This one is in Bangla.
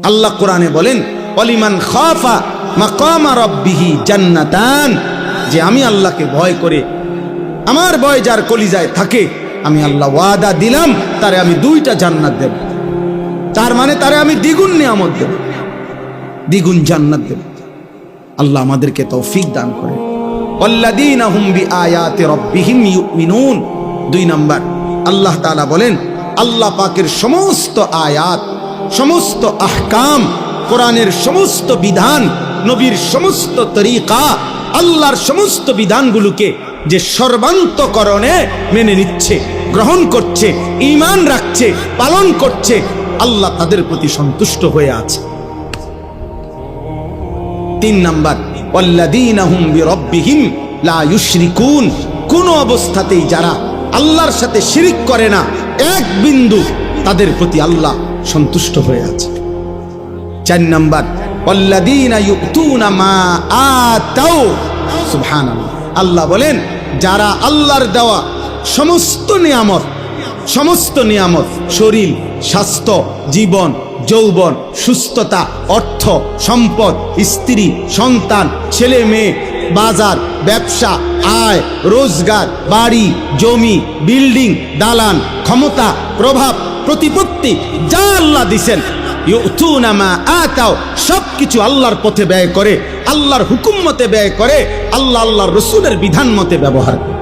আল্লাহ কোরআনে বলেন ওয়ালিমান খাফা মাকামা রাব্বিহি জান্নাতান, যে আমি আল্লাহকে ভয় করে, আমার ভয় যার কলিজায় থাকে, আমি আল্লাহ ওয়াদা দিলাম তারে আমি 2টা জান্নাত দেব। তার মানে তারে আমি দ্বিগুণ নিয়ামত দেব, দ্বিগুণ জান্নাত দেব। আল্লাহ আমাদেরকে তৌফিক দান করে। ওয়াল্লাযীনা হুম বিআয়াতি রাব্বিহিম ইউমিনুন। 2 নাম্বার, আল্লাহ তাআলা বলেন আল্লাহ পাকের সমস্ত আয়াত, সমস্ত আহকাম, কোরআনের সমস্ত বিধান, নবীর সমস্ত তরিকা, আল্লাহর সমস্ত বিধানগুলোকে যে সর্বান্তকরণে মেনে নিচ্ছে, গ্রহণ করছে, ঈমান রাখছে, পালন করছে, আল্লাহ তাদের প্রতি সন্তুষ্ট হয়ে আছে। 3 নাম্বার, ওয়াল্লাযীনা হুম বিরাব্বিহিম লা ইউশরিকুন। কোন অবস্থাতেই যারা আল্লাহর সাথে শিরিক করে না, এক বিন্দু, তাদের প্রতি আল্লাহ সন্তুষ্ট হয়ে আছে। 4 নাম্বার, ওয়াল্লাযীনা ইউতুনা মা আতাউ। সুবহানাল্লাহ, আল্লাহ বলেন যারা আল্লাহর দেওয়া সমস্ত নিয়ামত, শরীর, স্বাস্থ্য, জীবন, যৌবন, সুস্থতা, অর্থ, সম্পদ, স্ত্রী, সন্তান, ছেলে মেয়ে, বাজার, ব্যবসা, আয়, রোজগার, বাড়ি, জমি, বিল্ডিং, দালান, ক্ষমতা, প্রভাব, প্রতিপত্তি, যা আল্লাহ দিছেন, ইউতুনা মা আতাও, সবকিছু আল্লাহর পথে ব্যয় করে, আল্লাহর হুকুম মতে ব্যয় করে, আল্লাহর রাসূলের বিধান মতে ব্যবহার করে।